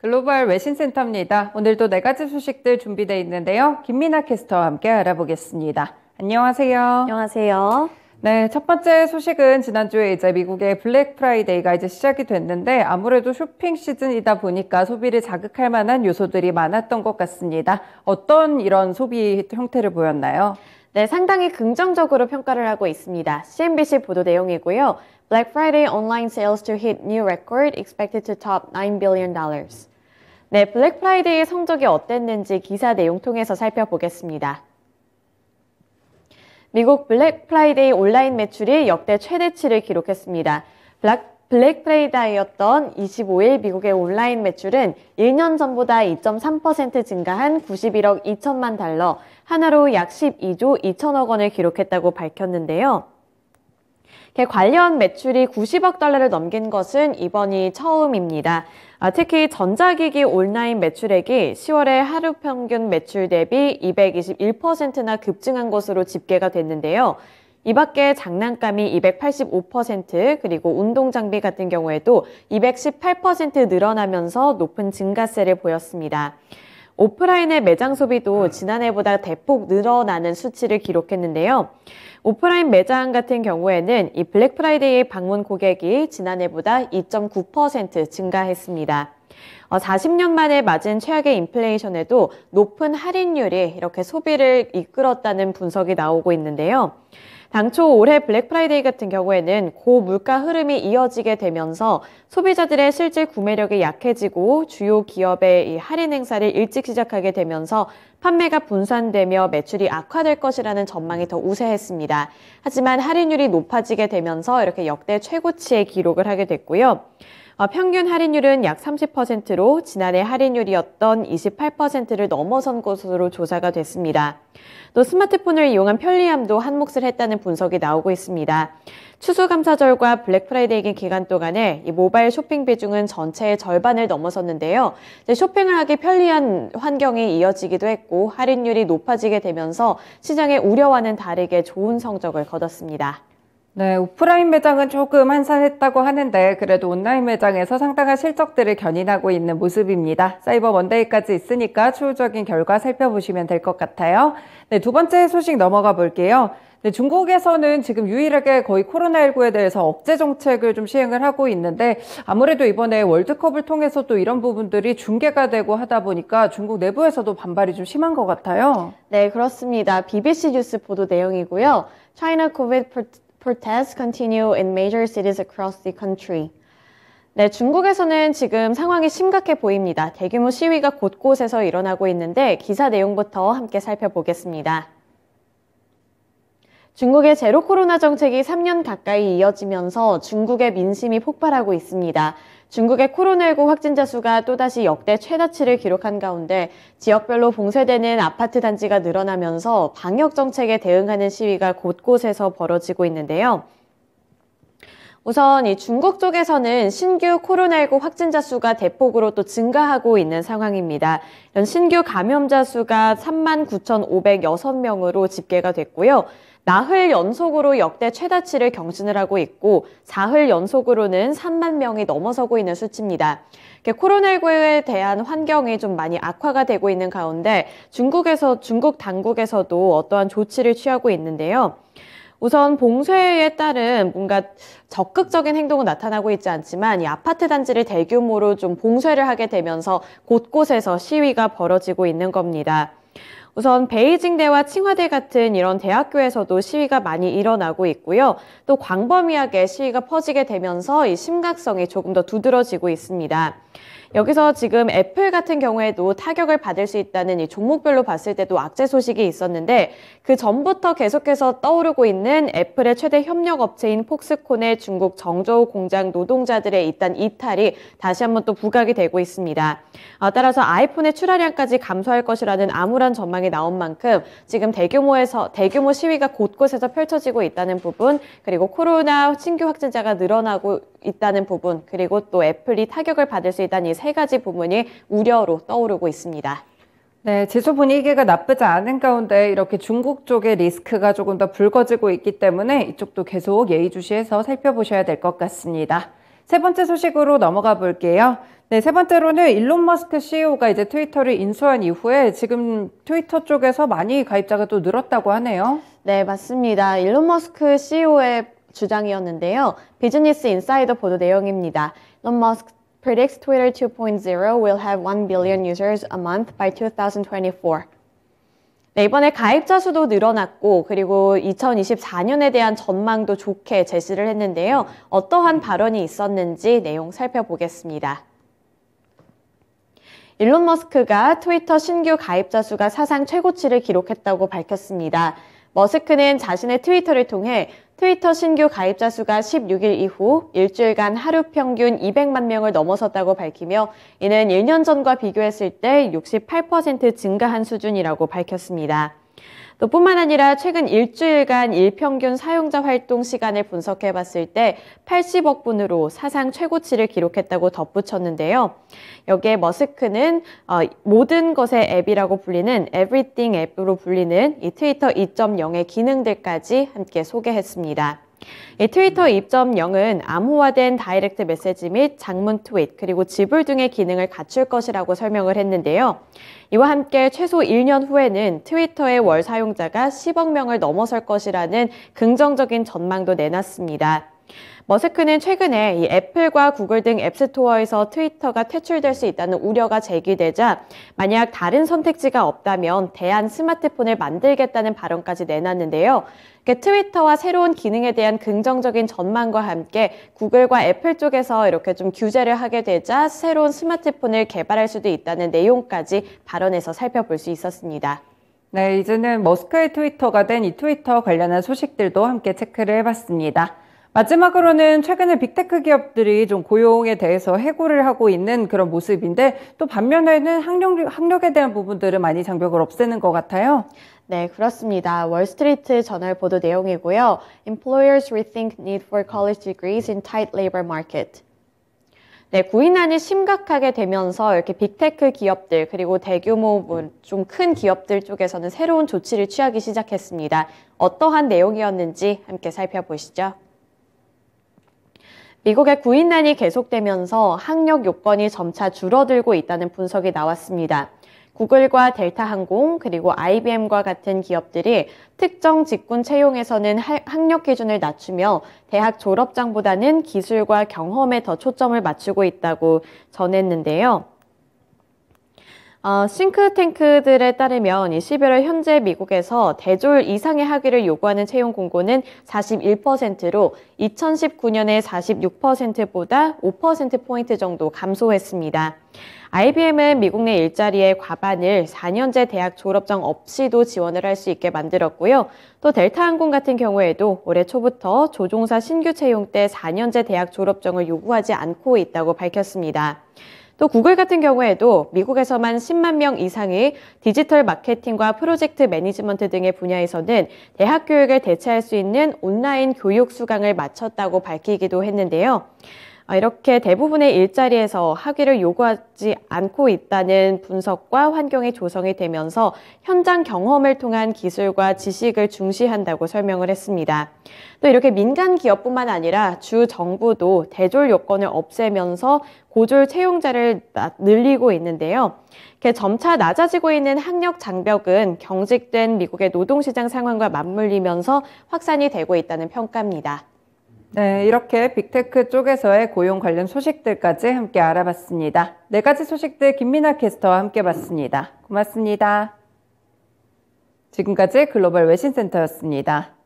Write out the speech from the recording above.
글로벌 외신센터입니다. 오늘도 네 가지 소식들 준비되어 있는데요. 김민아 캐스터와 함께 알아보겠습니다. 안녕하세요. 안녕하세요. 네, 첫 번째 소식은 지난주에 이제 미국의 블랙 프라이데이가 이제 시작이 됐는데 아무래도 쇼핑 시즌이다 보니까 소비를 자극할 만한 요소들이 많았던 것 같습니다. 어떤 이런 소비 형태를 보였나요? 네, 상당히 긍정적으로 평가를 하고 있습니다. CNBC 보도 내용이고요. Black Friday online sales to hit new record expected to top $9 billion. 네, 블랙 프라이데이의 성적이 어땠는지 기사 내용 통해서 살펴보겠습니다. 미국 블랙 프라이데이 온라인 매출이 역대 최대치를 기록했습니다. 블랙 프라이데이였던 25일 미국의 온라인 매출은 1년 전보다 2.3% 증가한 91억 2천만 달러, 하나로 약 12조 2천억 원을 기록했다고 밝혔는데요. 관련 매출이 90억 달러를 넘긴 것은 이번이 처음입니다. 특히 전자기기 온라인 매출액이 10월의 하루 평균 매출 대비 221%나 급증한 것으로 집계가 됐는데요. 이 밖에 장난감이 285%, 그리고 운동장비 같은 경우에도 218% 늘어나면서 높은 증가세를 보였습니다. 오프라인의 매장 소비도 지난해보다 대폭 늘어나는 수치를 기록했는데요. 오프라인 매장 같은 경우에는 이 블랙 프라이데이 방문 고객이 지난해보다 2.9% 증가했습니다. 40년 만에 맞은 최악의 인플레이션에도 높은 할인율이 이렇게 소비를 이끌었다는 분석이 나오고 있는데요. 당초 올해 블랙 프라이데이 같은 경우에는 고물가 흐름이 이어지게 되면서 소비자들의 실질 구매력이 약해지고 주요 기업의 이 할인 행사를 일찍 시작하게 되면서 판매가 분산되며 매출이 악화될 것이라는 전망이 더 우세했습니다. 하지만 할인율이 높아지게 되면서 이렇게 역대 최고치의 기록을 하게 됐고요. 평균 할인율은 약 30%로 지난해 할인율이었던 28%를 넘어선 것으로 조사가 됐습니다. 또 스마트폰을 이용한 편리함도 한몫을 했다는 분석이 나오고 있습니다. 추수감사절과 블랙 프라이데이 기간 동안에 이 모바일 쇼핑 비중은 전체의 절반을 넘어섰는데요. 쇼핑을 하기 편리한 환경이 이어지기도 했고 할인율이 높아지게 되면서 시장의 우려와는 다르게 좋은 성적을 거뒀습니다. 네, 오프라인 매장은 조금 한산했다고 하는데 그래도 온라인 매장에서 상당한 실적들을 견인하고 있는 모습입니다. 사이버 먼데이까지 있으니까 추후적인 결과 살펴보시면 될 것 같아요. 네, 두 번째 소식 넘어가 볼게요. 네, 중국에서는 지금 유일하게 거의 코로나19에 대해서 억제 정책을 좀 시행을 하고 있는데 아무래도 이번에 월드컵을 통해서 또 이런 부분들이 중계가 되고 하다 보니까 중국 내부에서도 반발이 좀 심한 것 같아요. 네, 그렇습니다. BBC 뉴스 보도 내용이고요. China COVID protests continue in major cities across the country. 네, 중국에서는 지금 상황이 심각해 보입니다. 대규모 시위가 곳곳에서 일어나고 있는데 기사 내용부터 함께 살펴보겠습니다. 중국의 제로 코로나 정책이 3년 가까이 이어지면서 중국의 민심이 폭발하고 있습니다. 중국의 코로나19 확진자 수가 또다시 역대 최다치를 기록한 가운데 지역별로 봉쇄되는 아파트 단지가 늘어나면서 방역 정책에 대응하는 시위가 곳곳에서 벌어지고 있는데요. 우선 이 중국 쪽에서는 신규 코로나19 확진자 수가 대폭으로 또 증가하고 있는 상황입니다. 이런 신규 감염자 수가 39,506명으로 집계가 됐고요. 나흘 연속으로 역대 최다치를 경신을 하고 있고 사흘 연속으로는 3만 명이 넘어서고 있는 수치입니다. 코로나19에 대한 환경이 좀 많이 악화가 되고 있는 가운데 중국 당국에서도 어떠한 조치를 취하고 있는데요. 우선 봉쇄에 따른 뭔가 적극적인 행동은 나타나고 있지 않지만 이 아파트 단지를 대규모로 좀 봉쇄를 하게 되면서 곳곳에서 시위가 벌어지고 있는 겁니다. 우선 베이징대와 칭화대 같은 이런 대학교에서도 시위가 많이 일어나고 있고요. 또 광범위하게 시위가 퍼지게 되면서 이 심각성이 조금 더 두드러지고 있습니다. 여기서 지금 애플 같은 경우에도 타격을 받을 수 있다는 이 종목별로 봤을 때도 악재 소식이 있었는데 그 전부터 계속해서 떠오르고 있는 애플의 최대 협력 업체인 폭스콘의 중국 정저우 공장 노동자들의 일단 이탈이 다시 한번 또 부각이 되고 있습니다. 따라서 아이폰의 출하량까지 감소할 것이라는 암울한 전망이 나온 만큼 지금 대규모 시위가 곳곳에서 펼쳐지고 있다는 부분, 그리고 코로나 신규 확진자가 늘어나고 있다는 부분, 그리고 또 애플이 타격을 받을 수 있다는 이 세 가지 부분이 우려로 떠오르고 있습니다. 네, 지수 분위기가 나쁘지 않은 가운데 이렇게 중국 쪽의 리스크가 조금 더 불거지고 있기 때문에 이쪽도 계속 예의주시해서 살펴보셔야 될 것 같습니다. 세 번째 소식으로 넘어가 볼게요. 네, 세 번째로는 일론 머스크 CEO가 이제 트위터를 인수한 이후에 지금 트위터 쪽에서 많이 가입자가 또 늘었다고 하네요. 네, 맞습니다. 일론 머스크 CEO의 주장이었는데요. 비즈니스 인사이더 보도 내용입니다. Elon Musk predicts Twitter 2.0 will have 1 billion users a month by 2024. 네, 이번에 가입자 수도 늘어났고 그리고 2024년에 대한 전망도 좋게 제시를 했는데요. 어떠한 발언이 있었는지 내용 살펴보겠습니다. 일론 머스크가 트위터 신규 가입자 수가 사상 최고치를 기록했다고 밝혔습니다. 머스크는 자신의 트위터를 통해 트위터 신규 가입자 수가 16일 이후 일주일간 하루 평균 200만 명을 넘어섰다고 밝히며 이는 1년 전과 비교했을 때 68% 증가한 수준이라고 밝혔습니다. 또 뿐만 아니라 최근 일주일간 일평균 사용자 활동 시간을 분석해 봤을 때 80억 분으로 사상 최고치를 기록했다고 덧붙였는데요. 여기에 머스크는 모든 것의 앱이라고 불리는 Everything 앱으로 불리는 이 트위터 2.0의 기능들까지 함께 소개했습니다. 이 트위터 2.0은 암호화된 다이렉트 메시지 및 장문 트윗 그리고 지불 등의 기능을 갖출 것이라고 설명을 했는데요. 이와 함께 최소 1년 후에는 트위터의 월 사용자가 10억 명을 넘어설 것이라는 긍정적인 전망도 내놨습니다. 머스크는 최근에 이 애플과 구글 등 앱스토어에서 트위터가 퇴출될 수 있다는 우려가 제기되자 만약 다른 선택지가 없다면 대안 스마트폰을 만들겠다는 발언까지 내놨는데요. 트위터와 새로운 기능에 대한 긍정적인 전망과 함께 구글과 애플 쪽에서 이렇게 좀 규제를 하게 되자 새로운 스마트폰을 개발할 수도 있다는 내용까지 발언에서 살펴볼 수 있었습니다. 네, 이제는 머스크의 트위터가 된 이 트위터 관련한 소식들도 함께 체크를 해봤습니다. 마지막으로는 최근에 빅테크 기업들이 좀 고용에 대해서 해고를 하고 있는 그런 모습인데 또 반면에는 학력에 대한 부분들은 많이 장벽을 없애는 것 같아요. 네, 그렇습니다. 월스트리트 저널 보도 내용이고요. Employers rethink need for college degrees in tight labor market. 네, 구인난이 심각하게 되면서 이렇게 빅테크 기업들 그리고 대규모 좀 큰 기업들 쪽에서는 새로운 조치를 취하기 시작했습니다. 어떠한 내용이었는지 함께 살펴보시죠. 미국의 구인난이 계속되면서 학력 요건이 점차 줄어들고 있다는 분석이 나왔습니다. 구글과 델타항공 그리고 IBM과 같은 기업들이 특정 직군 채용에서는 학력 기준을 낮추며 대학 졸업장보다는 기술과 경험에 더 초점을 맞추고 있다고 전했는데요. 싱크탱크들에 따르면 11월 현재 미국에서 대졸 이상의 학위를 요구하는 채용 공고는 41%로 2019년의 46%보다 5%포인트 정도 감소했습니다. IBM은 미국 내 일자리의 과반을 4년제 대학 졸업장 없이도 지원을 할 수 있게 만들었고요. 또 델타항공 같은 경우에도 올해 초부터 조종사 신규 채용 때 4년제 대학 졸업증을 요구하지 않고 있다고 밝혔습니다. 또 구글 같은 경우에도 미국에서만 10만 명 이상의 디지털 마케팅과 프로젝트 매니지먼트 등의 분야에서는 대학 교육을 대체할 수 있는 온라인 교육 수강을 마쳤다고 밝히기도 했는데요. 이렇게 대부분의 일자리에서 학위를 요구하지 않고 있다는 분석과 환경이 조성이 되면서 현장 경험을 통한 기술과 지식을 중시한다고 설명을 했습니다. 또 이렇게 민간 기업뿐만 아니라 주 정부도 대졸 요건을 없애면서 고졸 채용자를 늘리고 있는데요. 이렇게 점차 낮아지고 있는 학력 장벽은 경직된 미국의 노동시장 상황과 맞물리면서 확산이 되고 있다는 평가입니다. 네, 이렇게 빅테크 쪽에서의 고용 관련 소식들까지 함께 알아봤습니다. 네 가지 소식들 김민아 캐스터와 함께 봤습니다. 고맙습니다. 지금까지 글로벌 외신센터였습니다.